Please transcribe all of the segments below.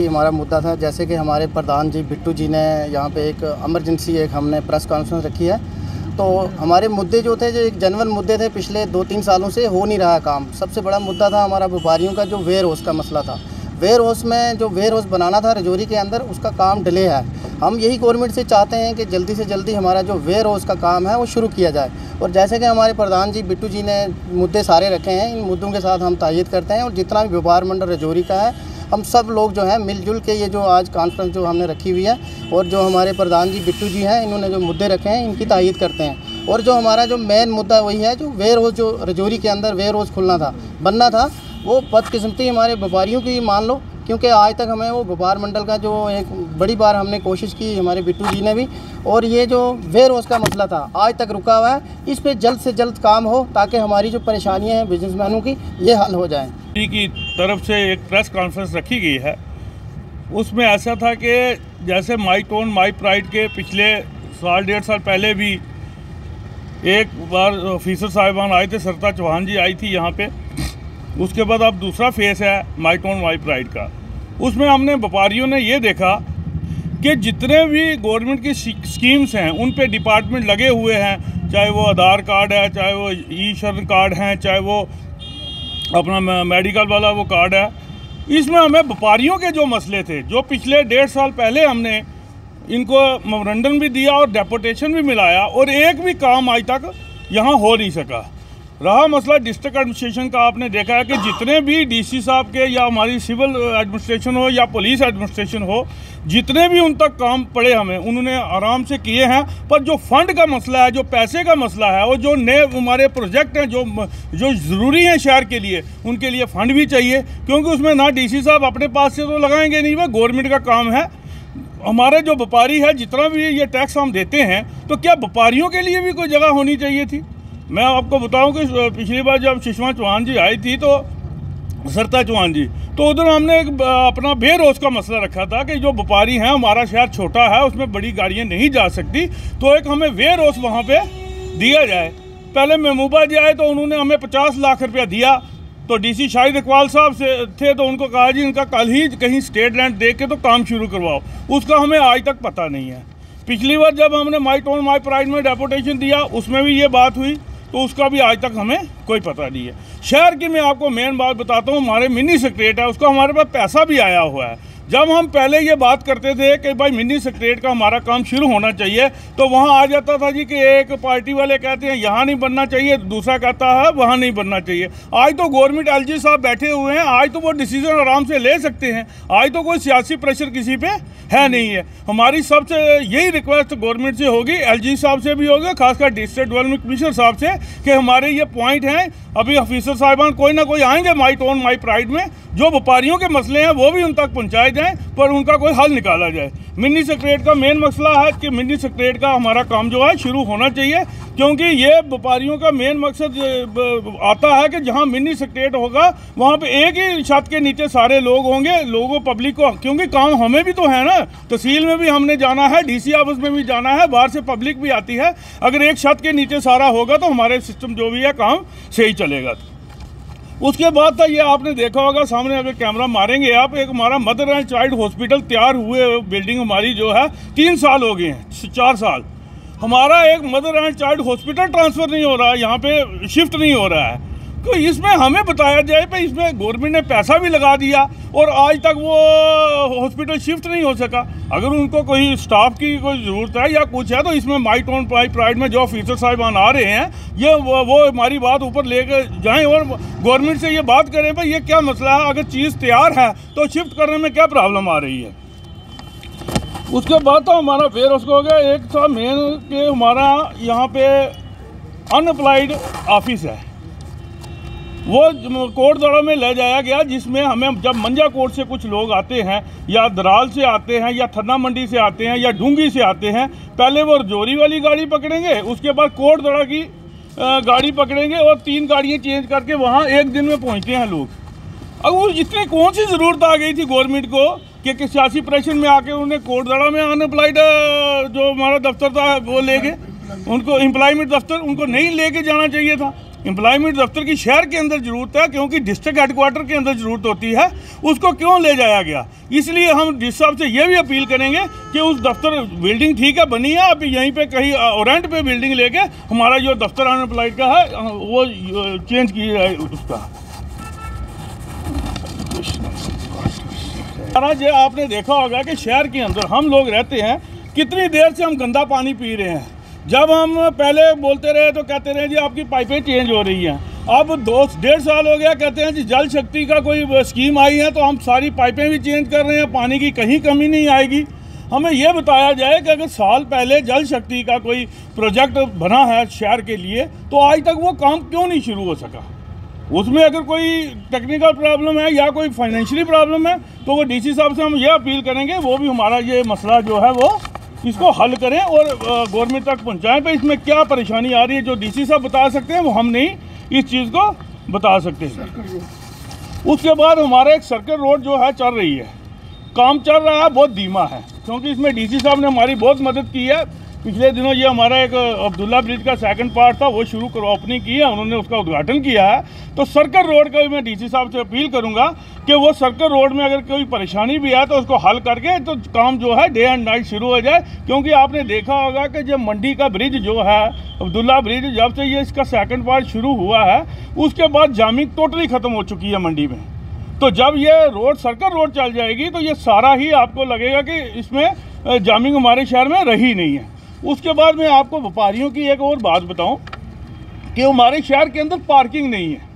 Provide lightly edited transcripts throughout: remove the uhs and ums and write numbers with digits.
हमारा मुद्दा था, जैसे कि हमारे प्रधान जी बिट्टू जी ने यहाँ पे एक इमरजेंसी हमने प्रेस कॉन्फ्रेंस रखी है। तो हमारे मुद्दे जो थे, जो एक जेन्युइन मुद्दे थे, पिछले 2-3 सालों से हो नहीं रहा काम। सबसे बड़ा मुद्दा था हमारा व्यापारियों का जो वेयर हाउस का मसला था। वेयर हाउस में जो वेयर हाउस बनाना था रजौरी के अंदर, उसका काम डिले है। हम यही गवर्नमेंट से चाहते हैं कि जल्दी से जल्दी हमारा जो वेयर हाउस का काम है वो शुरू किया जाए। और जैसे कि हमारे प्रधान जी बिट्टू जी ने मुद्दे सारे रखे हैं, इन मुद्दों के साथ हम तायद करते हैं। और जितना भी व्यापार मंडल रजौरी का है, हम सब लोग जो है मिलजुल के ये जो आज कॉन्फ्रेंस जो हमने रखी हुई है, और जो हमारे प्रधान जी बिट्टू जी हैं, इन्होंने जो मुद्दे रखे हैं इनकी तायद करते हैं। और जो हमारा जो मेन मुद्दा वही है, जो वेयर हाउस जो रजौरी के अंदर वेयर हाउस खुलना था, बनना था, वो बदकिस्मती हमारे व्यापारियों की मान लो, क्योंकि आज तक हमें वो व्यापार मंडल का जो एक बड़ी बार हमने कोशिश की, हमारे बिट्टू जी ने भी, और ये जो वेयर हाउस का मसला था आज तक रुका हुआ है। इस पे जल्द से जल्द काम हो ताकि हमारी जो परेशानियां हैं बिजनेसमैनों की, ये हल हो जाएं। की तरफ से एक प्रेस कॉन्फ्रेंस रखी गई है, उसमें ऐसा था कि जैसे माई टोन माई प्राइड के पिछले 1.5 साल पहले भी एक बार ऑफिसर साहिबान आए थे, सरिता चौहान जी आई थी यहाँ पे। उसके बाद अब दूसरा फेस है माई टोन माई प्राइड का। उसमें हमने व्यापारियों ने ये देखा कि जितने भी गवर्नमेंट की स्कीम्स हैं उन पे डिपार्टमेंट लगे हुए हैं, चाहे वो आधार कार्ड है, चाहे वो ई शरण कार्ड हैं, चाहे वो अपना मेडिकल वाला वो कार्ड है। इसमें हमें व्यापारियों के जो मसले थे, जो पिछले 1.5 साल पहले हमने इनको मेमोरेंडम भी दिया और डेपुटेशन भी मिलाया, और एक भी काम आज तक यहाँ हो नहीं सका। रहा मसला डिस्ट्रिक्ट एडमिनिस्ट्रेशन का, आपने देखा है कि जितने भी डीसी साहब के या हमारी सिविल एडमिनिस्ट्रेशन हो या पुलिस एडमिनिस्ट्रेशन हो, जितने भी उन तक काम पड़े हमें, उन्होंने आराम से किए हैं। पर जो फंड का मसला है, जो पैसे का मसला है, और जो नए हमारे प्रोजेक्ट हैं जो ज़रूरी हैं शहर के लिए, उनके लिए फ़ंड भी चाहिए, क्योंकि उसमें ना डीसी साहब अपने पास से तो लगाएंगे नहीं, वह गवर्नमेंट का काम है। हमारे जो व्यापारी है, जितना भी ये टैक्स हम देते हैं, तो क्या व्यापारियों के लिए भी कोई जगह होनी चाहिए थी? मैं आपको बताऊं कि पिछली बार जब सुषमा चौहान जी आई थी, तो सरिता चौहान जी, तो उधर हमने एक अपना वेयर हाउस का मसला रखा था कि जो व्यापारी हैं, हमारा शहर छोटा है, उसमें बड़ी गाड़ियां नहीं जा सकती, तो एक हमें वेयर हाउस वहाँ पे दिया जाए। पहले महबूबा जी आए तो उन्होंने हमें 50 लाख रुपया दिया, तो डीसी शाहिद इकबाल साहब से थे, तो उनको कहा जी इनका कल ही कहीं स्टेट लैंड दे के तो काम शुरू करवाओ। उसका हमें आज तक पता नहीं है। पिछली बार जब हमने माई टोन माई प्राइड में डेपुटेशन दिया, उसमें भी ये बात हुई, तो उसका भी आज तक हमें कोई पता नहीं है। शहर की मैं आपको मेन बात बताता हूँ, हमारे मिनी सेक्रेटरी है, उसका हमारे पास पैसा भी आया हुआ है। जब हम पहले ये बात करते थे कि भाई मिनी सेक्रेटरी का हमारा काम शुरू होना चाहिए, तो वहाँ आ जाता था जी कि एक पार्टी वाले कहते हैं यहाँ नहीं बनना चाहिए, दूसरा कहता है वहाँ नहीं बनना चाहिए। आज तो गवर्नमेंट एलजी साहब बैठे हुए हैं, आज तो वो डिसीजन आराम से ले सकते हैं, आज तो कोई सियासी प्रेशर किसी पे है नहीं है। हमारी सबसे यही रिक्वेस्ट गवर्नमेंट से होगी, एलजी साहब से भी होगी, खासकर डिस्ट्रिक्ट डेवलपमेंट कमिश्नर साहब से, कि हमारे ये पॉइंट हैं। अभी ऑफिसर साहिबान कोई ना कोई आएंगे माई टोन माई प्राइड में, जो व्यापारियों के मसले हैं वो भी उन तक पहुँचाए जाएँ, पर उनका कोई हल निकाला जाए। मिनी सेक्रेटरी का मेन मसला है कि मिनी सेक्रेटरी का हमारा काम जो है शुरू होना चाहिए, क्योंकि ये व्यापारियों का मेन मकसद आता है कि जहाँ मिनी सेक्रेटरी होगा वहाँ पे एक ही छत के नीचे सारे लोग होंगे, लोगों पब्लिक को, क्योंकि काम हमें भी तो है ना, तहसील में भी हमने जाना है, डीसी ऑफिस में भी जाना है, बाहर से पब्लिक भी आती है। अगर एक छत के नीचे सारा होगा तो हमारे सिस्टम जो भी है काम सही चलेगा। उसके बाद था ये आपने देखा होगा, सामने अगर कैमरा मारेंगे आप, एक हमारा मदर एंड चाइल्ड हॉस्पिटल तैयार हुए, बिल्डिंग हमारी जो है 3 साल हो गए हैं, 4 साल, हमारा एक mother and child hospital transfer नहीं हो रहा है, यहाँ पे शिफ्ट नहीं हो रहा है। तो इसमें हमें बताया जाए कि इसमें गवर्नमेंट ने पैसा भी लगा दिया और आज तक वो हॉस्पिटल शिफ्ट नहीं हो सका। अगर उनको कोई स्टाफ की कोई ज़रूरत है या कुछ है, तो इसमें माई टोन माई प्राइड में जो ऑफिसर साहिबान आ रहे हैं, ये वो हमारी बात ऊपर लेकर जाएं और गवर्नमेंट से ये बात करें भाई ये क्या मसला है, अगर चीज़ तैयार है तो शिफ्ट करने में क्या प्रॉब्लम आ रही है। उसके बाद तो हमारा वेयर हाउस हो गया। एक था मेन कि हमारा यहाँ पे अनअप्लाइड ऑफिस है, वो कोटदड़ा में ले जाया गया, जिसमें हमें जब मंजा कोट से कुछ लोग आते हैं, या दराल से आते हैं, या थन्ना मंडी से आते हैं, या ढूंगी से आते हैं, पहले वो रजौरी वाली गाड़ी पकड़ेंगे, उसके बाद कोटदड़ा की गाड़ी पकड़ेंगे और 3 गाड़ियाँ चेंज करके वहाँ एक दिन में पहुँचते हैं लोग। अब वो इतनी कौन सी ज़रूरत आ गई थी गवर्नमेंट को कि सियासी प्रेशर में आके उन्हें कोटदड़ा में अनअप्लाइड जो हमारा दफ्तर था वो ले गए, उनको एम्प्लॉयमेंट दफ्तर उनको नहीं लेके जाना चाहिए था। एम्प्लॉयमेंट दफ्तर की शहर के अंदर ज़रूरत है, क्योंकि डिस्ट्रिक्ट हेडक्वार्टर के अंदर ज़रूरत होती है, उसको क्यों ले जाया गया। इसलिए हम डीसी साहब से ये भी अपील करेंगे कि उस दफ्तर बिल्डिंग ठीक है बनी है, अब यहीं पे कहीं रेंट पे बिल्डिंग लेके हमारा जो दफ्तर अनएम्प्लॉयड का है वो चेंज किया जाए उसका। जो आपने देखा होगा कि शहर के अंदर हम लोग रहते हैं, कितनी देर से हम गंदा पानी पी रहे हैं। जब हम पहले बोलते रहे तो कहते रहे जी आपकी पाइपें चेंज हो रही हैं, अब 2-1.5 साल हो गया कहते हैं जी जल शक्ति का कोई स्कीम आई है तो हम सारी पाइपें भी चेंज कर रहे हैं, पानी की कहीं कमी नहीं आएगी। हमें यह बताया जाए कि अगर साल पहले जल शक्ति का कोई प्रोजेक्ट बना है शहर के लिए तो आज तक वो काम क्यों नहीं शुरू हो सका। उसमें अगर कोई टेक्निकल प्रॉब्लम है या कोई फाइनेंशियली प्रॉब्लम है तो वो डीसी साहब से हम ये अपील करेंगे वो भी हमारा ये मसला जो है वो इसको हल करें और गवर्नमेंट तक पहुंचाएं। पे इसमें क्या परेशानी आ रही है जो डीसी साहब बता सकते हैं वो हम नहीं इस चीज़ को बता सकते हैं। उसके बाद हमारा एक सर्कल रोड जो है चल रही है, काम चल रहा है, बहुत धीमा है, क्योंकि इसमें डीसी साहब ने हमारी बहुत मदद की है। पिछले दिनों ये हमारा एक अब्दुल्ला ब्रिज का सेकंड पार्ट था वो शुरू ओपनिंग की है, उन्होंने उसका उद्घाटन किया है। तो सर्कल रोड का भी मैं डीसी साहब से अपील करूंगा कि वो सर्कल रोड में अगर कोई परेशानी भी है तो उसको हल करके तो काम जो है डे एंड नाइट शुरू हो जाए। क्योंकि आपने देखा होगा कि जब मंडी का ब्रिज जो है अब्दुल्ला ब्रिज, जब से ये इसका सेकंड पार्ट शुरू हुआ है उसके बाद जामिंग टोटली ख़त्म हो चुकी है मंडी में। तो जब ये रोड सर्कल रोड चल जाएगी तो ये सारा ही आपको लगेगा कि इसमें जामिंग हमारे शहर में रही नहीं है। उसके बाद मैं आपको व्यापारियों की एक और बात बताऊं कि हमारे शहर के अंदर पार्किंग नहीं है।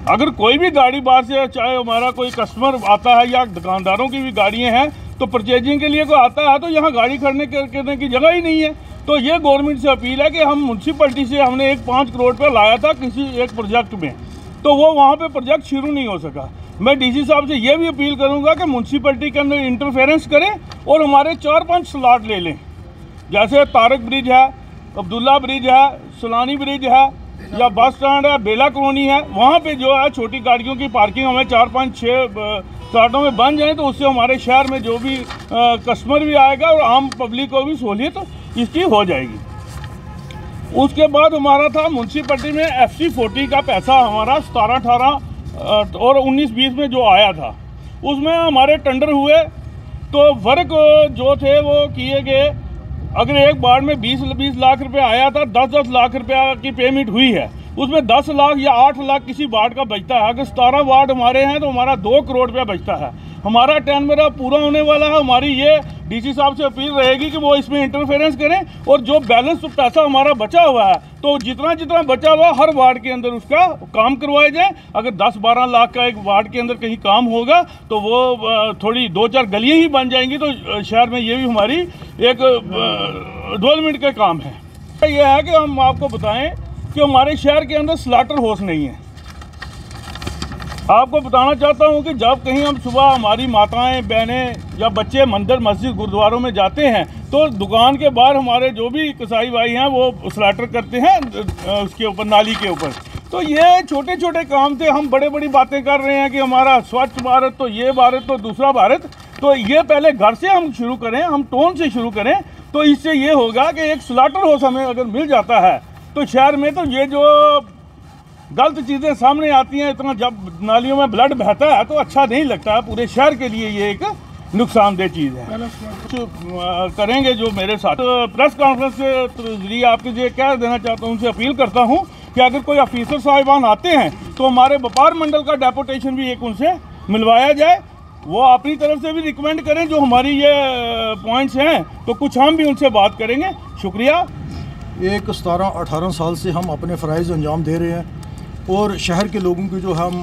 अगर कोई भी गाड़ी बाहर से, चाहे हमारा कोई कस्टमर आता है या दुकानदारों की भी गाड़ियां हैं, तो परचेजिंग के लिए कोई आता है तो यहाँ गाड़ी खड़ने करने की जगह ही नहीं है। तो ये गवर्नमेंट से अपील है कि हम म्यूनसिपलिटी से हमने एक 5 करोड़ रुपया लाया था किसी एक प्रोजेक्ट में, तो वो वहाँ पे प्रोजेक्ट शुरू नहीं हो सका। मैं डीसी साहब से ये भी अपील करूँगा कि म्यूनसिपलिटी के अंदर इंटरफेरेंस करें और हमारे 4-5 स्लॉट ले लें। जैसे तारक ब्रिज है, अब्दुल्ला ब्रिज है, सुलानी ब्रिज है या बस स्टैंड है, बेला कॉलोनी है, वहाँ पे जो है छोटी गाड़ियों की पार्किंग हमें 4-5-6 स्लॉटों में बन जाए तो उससे हमारे शहर में जो भी कस्टमर भी आएगा और आम पब्लिक को भी सहूलियत इसकी हो जाएगी। उसके बाद हमारा था म्यूनसिपलिटी में FC40 का पैसा हमारा 17-18 और 19-20 में जो आया था उसमें हमारे टेंडर हुए तो वर्क जो थे वो किए गए। अगर एक बार में 20 लाख रुपए आया था, 10-10 लाख रुपया की पेमेंट हुई है, उसमें 10 लाख या 8 लाख किसी वार्ड का बचता है। अगर 17 वार्ड हमारे हैं तो हमारा 2 करोड़ रुपया बचता है। हमारा टेंडर पूरा होने वाला है। हमारी ये डीसी साहब से अपील रहेगी कि वो इसमें इंटरफेरेंस करें और जो बैलेंस पैसा हमारा बचा हुआ है तो जितना बचा हुआ हर वार्ड के अंदर उसका काम करवाया जाए। अगर 10-12 लाख का एक वार्ड के अंदर कहीं काम होगा तो वो थोड़ी 2-4 गलियां ही बन जाएंगी, तो शहर में ये भी हमारी एक डेवलपमेंट का काम है। यह है कि हम आपको बताएं कि हमारे शहर के अंदर स्लॉटर हाउस नहीं है। आपको बताना चाहता हूं कि जब कहीं हम सुबह हमारी माताएं बहनें या बच्चे मंदिर मस्जिद गुरुद्वारों में जाते हैं तो दुकान के बाहर हमारे जो भी कसाई भाई हैं वो स्लॉटर करते हैं उसके ऊपर, नाली के ऊपर। तो ये छोटे छोटे काम थे। हम बड़ी बातें कर रहे हैं कि हमारा स्वच्छ भारत तो ये भारत तो दूसरा भारत, तो ये पहले घर से हम शुरू करें, हम टोन से शुरू करें। तो इससे ये होगा कि एक स्लॉटर हाउस हमें अगर मिल जाता है तो शहर में तो ये जो गलत चीज़ें सामने आती हैं, इतना जब नालियों में ब्लड बहता है तो अच्छा नहीं लगता है। पूरे शहर के लिए ये एक नुकसानदेह चीज़ है। करेंगे जो मेरे साथ प्रेस कॉन्फ्रेंस के जरिए आपके लिए कह देना चाहता हूँ, उनसे अपील करता हूँ कि अगर कोई ऑफिसर साहिबान आते हैं तो हमारे व्यापार मंडल का डेपुटेशन भी एक उनसे मिलवाया जाए। वो अपनी तरफ से भी रिकमेंड करें जो हमारी ये पॉइंट्स हैं, तो कुछ हम भी उनसे बात करेंगे। शुक्रिया। एक 17-18 साल से हम अपने फ़राइज़ अंजाम दे रहे हैं और शहर के लोगों की जो हम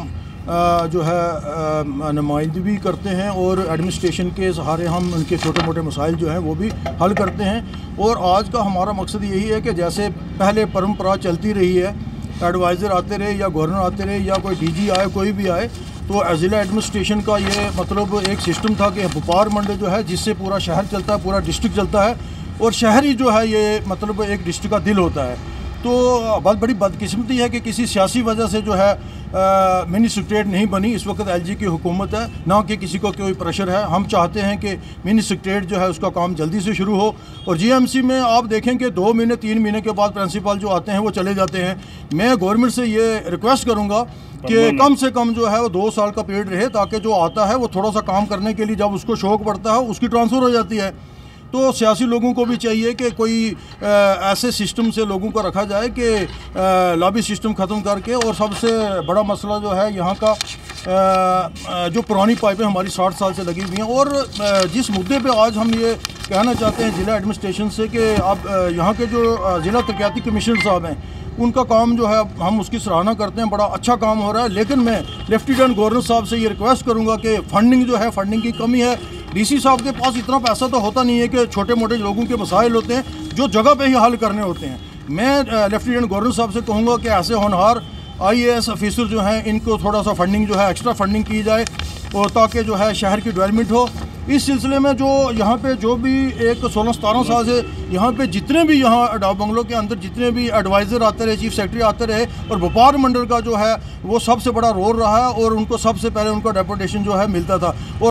नुमाइंदगी करते हैं और एडमिनिस्ट्रेशन के सहारे हम उनके छोटे मोटे मसाइल जो हैं वो भी हल करते हैं। और आज का हमारा मकसद यही है कि जैसे पहले परंपरा चलती रही है, एडवाइज़र आते रहे या गवर्नर आते रहे या कोई DG आए, कोई भी आए, तो ज़िला एडमिनिस्ट्रेशन का ये मतलब एक सिस्टम था कि व्यापार मंडल जो है जिससे पूरा शहर चलता है, पूरा डिस्ट्रिक्ट चलता है और शहर ही जो है ये मतलब एक डिस्ट्रिक्ट का दिल होता है। तो बहुत बड़ी बदकिस्मती है कि किसी सियासी वजह से जो है मिनी सेक्रेटेरिएट नहीं बनी। इस वक्त एलजी की हुकूमत है, ना कि किसी को कोई प्रेशर है। हम चाहते हैं कि मिनी सेक्रेटेरिएट जो है उसका काम जल्दी से शुरू हो। और जीएमसी में आप देखें कि 2 महीने 3 महीने के बाद प्रिंसिपल जो आते हैं वो चले जाते हैं। मैं गवर्नमेंट से ये रिक्वेस्ट करूँगा कि कम से कम जो है वो 2 साल का पीरियड रहे, ताकि जो आता है वो थोड़ा सा काम करने के लिए जब उसको शौक पड़ता है उसकी ट्रांसफ़र हो जाती है। तो सियासी लोगों को भी चाहिए कि कोई ऐसे सिस्टम से लोगों को रखा जाए कि लॉबी सिस्टम ख़त्म करके। और सबसे बड़ा मसला जो है यहाँ का जो पुरानी पाइपें हमारी 60 साल से लगी हुई हैं। और जिस मुद्दे पे आज हम ये कहना चाहते हैं ज़िला एडमिनिस्ट्रेशन से कि आप यहाँ के जो ज़िला तरक्याती कमिश्नर साहब हैं उनका काम जो है हम उसकी सराहना करते हैं, बड़ा अच्छा काम हो रहा है। लेकिन मैं लेफ्टिनेंट गवर्नर साहब से ये रिक्वेस्ट करूँगा कि फ़ंडिंग जो है, फ़ंडिंग की कमी है। डीसी साहब के पास इतना पैसा तो होता नहीं है कि छोटे मोटे लोगों के मसाइल होते हैं जो जगह पे ही हल करने होते हैं। मैं लेफ्टिनेंट गवर्नर साहब से कहूँगा कि ऐसे होनहार IAS ऑफिसर जो हैं इनको थोड़ा सा फंडिंग जो है एक्स्ट्रा फंडिंग की जाए, और ताकि जो है शहर की डेवलपमेंट हो। इस सिलसिले में जो यहाँ पे जो भी एक 16-17 साल से यहाँ पे जितने भी यहाँ डाक बंगलों के अंदर जितने भी एडवाइज़र आते रहे, चीफ सेक्रेटरी आते रहे, और व्यापार मंडल का जो है वो सबसे बड़ा रोल रहा है, और उनको सबसे पहले उनका डेपुटेशन जो है मिलता था। और